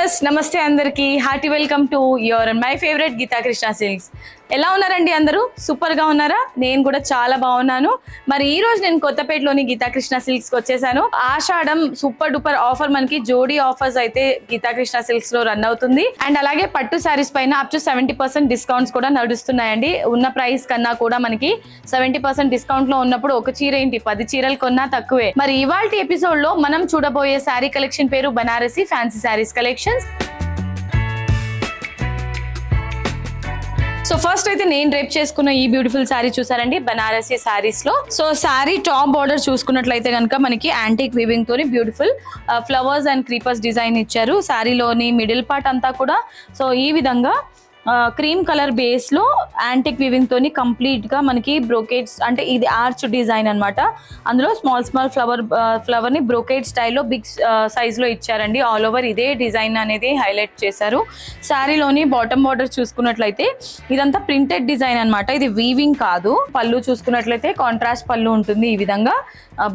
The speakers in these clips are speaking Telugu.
వ్యూవర్స్ నమస్తే అందరికి hearty welcome to your and my favourite Geetha Krishna Silks. ఎలా ఉన్నారండి అందరూ? సూపర్ గా ఉన్నారా? నేను కూడా చాలా బాగున్నాను. మరి ఈ రోజు నేను కొత్తపేటలోని గీతా కృష్ణ సిల్క్స్ కి వచ్చేసాను. ఆషాఢం సూపర్ డూపర్ ఆఫర్ మనకి జోడీ ఆఫర్స్ అయితే గీతా కృష్ణ సిల్క్స్ లో రన్ అవుతుంది. అండ్ అలాగే పట్టు శారీస్ పైన అప్ టు 70% డిస్కౌంట్స్ కూడా నడుస్తున్నాయండి. ఉన్న ప్రైస్ కన్నా కూడా మనకి 70% డిస్కౌంట్ లో ఉన్నప్పుడు ఒక చీర ఏంటి 10 చీరలు కొన్నా తక్కువే. మరి ఇవాల్టి ఎపిసోడ్ లో మనం చూడబోయే శారీ కలెక్షన్ పేరు Banarasi fancy sarees collections. So first అయితే నేను రేప్ చేసుకున్న ఈ బ్యూటిఫుల్ శారీ చూసారండి బనారసి శారీస్ లో. సో శారీ టాప్ బార్డర్ చూసుకున్నట్లయితే కనుక మనకి యాంటిక్ వీవింగ్ తోని beautiful flowers and creepers design ఇచ్చారు. శారీలోని మిడిల్ పార్ట్ అంతా కూడా సో ఈ విధంగా క్రీమ్ కలర్ బేస్ లో యాంటిక్ వీవింగ్ తోని కంప్లీట్ గా మనకి బ్రోకేట్స్ అంటే ఇది ఆర్చ్ డిజైన్ అన్నమాట. అందులో స్మాల్ ఫ్లవర్ ని బ్రోకేట్ స్టైల్లో బిగ్ సైజ్ లో ఇచ్చారండి. ఆల్ ఓవర్ ఇదే డిజైన్ అనేది హైలైట్ చేశారు. శారీలోని బాటమ్ బార్డర్ చూసుకున్నట్లయితే ఇదంతా ప్రింటెడ్ డిజైన్ అన్నమాట. ఇది వీవింగ్ కాదు. పళ్ళు చూసుకున్నట్లయితే కాంట్రాస్ట్ పళ్ళు ఉంటుంది. ఈ విధంగా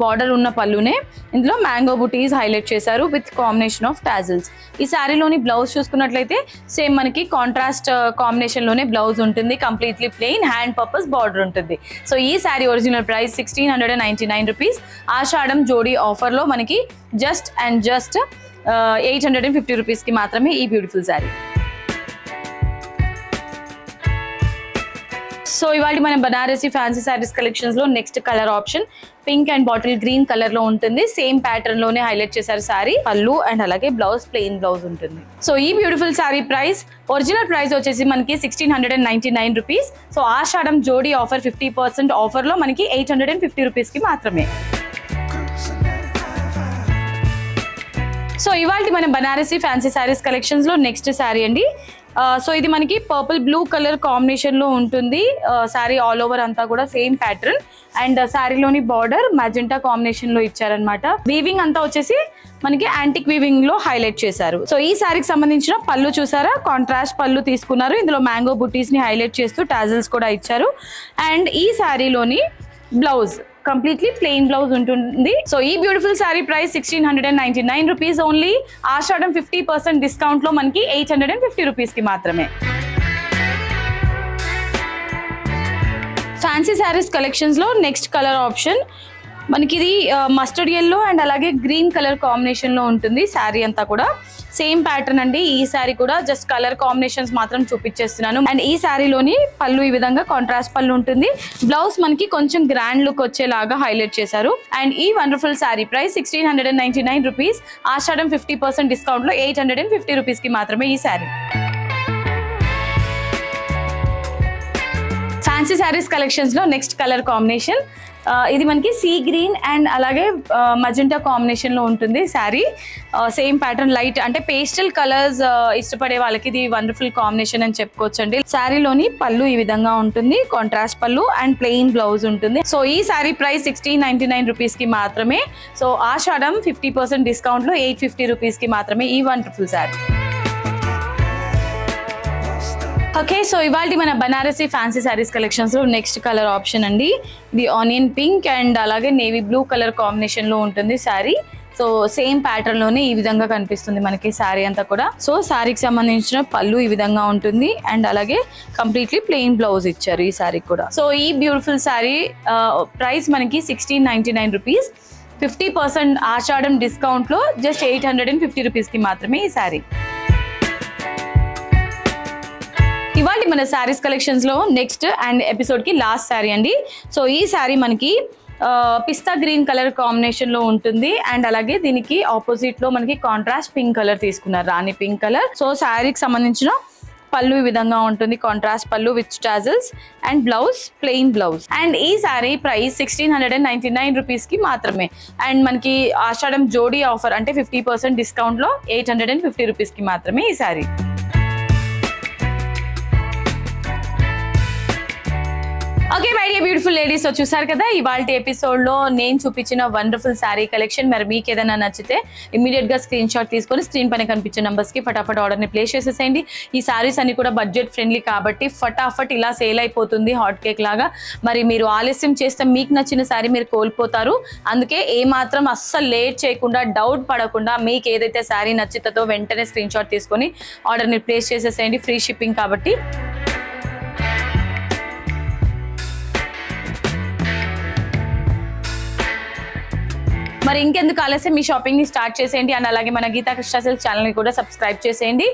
బార్డర్ ఉన్న పళ్ళునే ఇందులో మ్యాంగో బుటీస్ హైలైట్ చేశారు విత్ కాంబినేషన్ ఆఫ్ టాజిల్స్. ఈ శారీలోని బ్లౌజ్ చూసుకున్నట్లయితే సేమ్ మనకి కాంట్రాస్ట్ కాంబినేషన్ లోనే బ్లౌజ్ ఉంటుంది. Completely plain hand purpose border ఉంటుంది. సో ఈ శారీ ఒరిజినల్ ప్రైస్ 1699 రూపీస్. ఆషాఢం జోడీ ఆఫర్ లో మనకి జస్ట్ 850 రూపీస్ కి మాత్రమే ఈ బ్యూటిఫుల్ శారీ. సో ఇవాళ మన బనారసి ఫ్యాన్సీ శారీస్ కలెక్షన్స్ లో next colour option pink and bottle green colour లో ఉంటుంది. సేమ్ ప్యాటర్న్ లోనే హైలైట్ చేశారు శారీ. పళ్ళు అండ్ అలాగే బ్లౌజ్ ప్లెయిన్ బ్లౌజ్ ఉంటుంది. సో ఈ beautiful sari price original price వచ్చేసి మనకి 1699 రూపీస్. సో ఆషాఢం జోడీ ఆఫర్ 50% ఆఫర్ లో మనకి 850 రూపీస్ కి మాత్రమే. సో ఇవాళ మన బనారసి ఫ్యాన్సీ శారీస్ కలెక్షన్స్ లో నెక్స్ట్ శారీ అండి. సో ఇది మనకి పర్పుల్ బ్లూ కలర్ కాంబినేషన్ లో ఉంటుంది. శారీ ఆల్ ఓవర్ అంతా కూడా సేమ్ ప్యాటర్న్ అండ్ శారీలోని బార్డర్ మజెంటా కాంబినేషన్ లో ఇచ్చారనమాట. వీవింగ్ అంతా వచ్చేసి మనకి యాంటిక్ వీవింగ్ లో హైలైట్ చేశారు. సో ఈ శారీకి సంబంధించిన పళ్ళు చూసారా, కాంట్రాస్ట్ పళ్ళు తీసుకున్నారు. ఇందులో మ్యాంగో బుటీస్ ని హైలైట్ చేస్తూ టాజిల్స్ కూడా ఇచ్చారు. అండ్ ఈ శారీలోని బ్లౌజ్ కంప్లీట్లీ ప్లెయిన్ బ్లౌజ్ ఉంటుంది. సో ఈ beautiful sari price 1699 rupees only. Ashadham 50% discount లో మనకి 850 రూపీస్ కి మాత్రమే. ఫ్యాన్సీ శారీస్ కలెక్షన్స్ లో నెక్స్ట్ కలర్ ఆప్షన్ మనకి ఇది మస్టర్డ్ ఎల్లో అండ్ అలాగే గ్రీన్ కలర్ కాంబినేషన్ లో ఉంటుంది. శారీ అంతా కూడా సేమ్ ప్యాటర్న్ అండి. ఈ శారీ కూడా జస్ట్ కలర్ కాంబినేషన్స్ మాత్రం చూపించేస్తున్నాను. అండ్ ఈ శారీలోని పళ్ళు ఈ విధంగా కాంట్రాస్ట్ పళ్ళు ఉంటుంది. బ్లౌజ్ మనకి కొంచెం గ్రాండ్ లుక్ వచ్చేలాగా హైలైట్ చేశారు. అండ్ ఈ వండర్ఫుల్ శారీ ప్రైస్ 1699 రూపీస్. ఆషాఢం 50% డిస్కౌంట్ లో 850 రూపీస్ కి మాత్రమే ఈ శారీ. ఫ్యాన్సీ శారీస్ కలెక్షన్స్ లో నెక్స్ట్ కలర్ కాంబినేషన్ ఇది మనకి సీ గ్రీన్ అండ్ అలాగే మజెంటా కాంబినేషన్ లో ఉంటుంది శారీ. సేమ్ ప్యాటర్న్ లైట్ అంటే పేస్టల్ కలర్స్ ఇష్టపడే వాళ్ళకి ఇది వండర్ఫుల్ కాంబినేషన్ అని చెప్పుకోవచ్చు అండి. శారీలోని పళ్ళు ఈ విధంగా ఉంటుంది, కాంట్రాస్ట్ పళ్ళు అండ్ ప్లెయిన్ బ్లౌజ్ ఉంటుంది. సో ఈ శారీ ప్రైస్ 1699 రూపీస్ కి మాత్రమే. సో ఆషాఢం 50% డిస్కౌంట్ లో 850 రూపీస్ కి మాత్రమే ఈ వండర్ఫుల్ శారీ. ఓకే, సో ఇవాళ మన బనారసి ఫ్యాన్సీ శారీస్ కలెక్షన్స్ లో నెక్స్ట్ కలర్ ఆప్షన్ అండి. ఇది ఆనియన్ పింక్ అండ్ అలాగే నేవీ బ్లూ కలర్ కాంబినేషన్ లో ఉంటుంది శారీ. సో సేమ్ ప్యాటర్న్ లోనే ఈ విధంగా కనిపిస్తుంది మనకి శారీ అంతా కూడా. సో శారీకి సంబంధించిన పళ్ళు ఈ విధంగా ఉంటుంది అండ్ అలాగే కంప్లీట్లీ ప్లెయిన్ బ్లౌజ్ ఇచ్చారు ఈ శారీకి కూడా. సో ఈ బ్యూటిఫుల్ శారీ ప్రైస్ మనకి 1699 రూపీస్. 50% ఆషాఢం డిస్కౌంట్ లో జస్ట్ 850 రూపీస్ కి మాత్రమే ఈ శారీ. ఇవాళ మన శారీస్ కలెక్షన్స్ లో నెక్స్ట్ అండ్ ఎపిసోడ్ కి లాస్ట్ శారీ అండి. సో ఈ శారీ మనకి పిస్తా గ్రీన్ కలర్ కాంబినేషన్ లో ఉంటుంది అండ్ అలాగే దీనికి ఆపోజిట్ లో మనకి కాంట్రాస్ట్ పింక్ కలర్ తీసుకున్నారు, రాణి పింక్ కలర్. సో శారీకి సంబంధించిన పళ్ళు ఈ విధంగా ఉంటుంది, కాంట్రాస్ట్ పళ్ళు with tassels and blouse plain blouse. And ఈ శారీ ప్రైస్ 1699 రూపీస్ కి మాత్రమే. అండ్ మనకి ఆషాఢం జోడీ ఆఫర్ అంటే 50% డిస్కౌంట్ లో 850 రూపీస్ కి మాత్రమే ఈ sari. Okay my dear beautiful ladies, so చూసారు కదా ఇవాళ ఎపిసోడ్ లో నేను చూపించిన వండర్ఫుల్ శారీ కలెక్షన్. మరి మీకు ఏదైనా నచ్చితే ఇమీడియట్ గా స్క్రీన్ షాట్ తీసుకొని స్క్రీన్ పైన కనిపించే నంబర్స్ కి ఫటాఫట్ ఆర్డర్ ని ప్లేస్ చేసేసేయండి. ఈ శారీస్ అన్ని కూడా బడ్జెట్ ఫ్రెండ్లీ కాబట్టి ఫటాఫట్ ఇలా సేల్ అయిపోతుంది హాట్ కేక్ లాగా. మరి మీరు ఆలస్యం చేస్తే మీకు నచ్చిన శారీ మీరు కోల్పోతారు. అందుకే ఏ మాత్రం అస్సలు లేట్ చేయకుండా, డౌట్ పడకుండా మీకు ఏదైతే శారీ నచ్చుతుందో వెంటనే స్క్రీన్ షాట్ తీసుకొని ఆర్డర్ ని ప్లేస్ చేసేసేయండి. ఫ్రీ షిప్పింగ్ కాబట్టి. మరి ఇంకెందుకు ఆలస్యం, మీ షాపింగ్ ని స్టార్ట్ చేసేయండి. అండ్ అలాగే మన గీతా కృష్ణ సిల్క్ ఛానల్ ని కూడా సబ్స్క్రైబ్ చేసేయండి.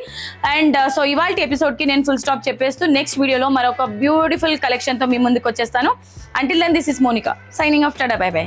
అండ్ సో ఇవాళ ఎపిసోడ్ కి నేను ఫుల్ స్టాప్ చెప్పేస్తూ నెక్స్ట్ వీడియోలో మరొక బ్యూటిఫుల్ కలెక్షన్ తో మీ ముందుకు వచ్చేస్తాను. Until then this is Monica signing off. Tata, bye by.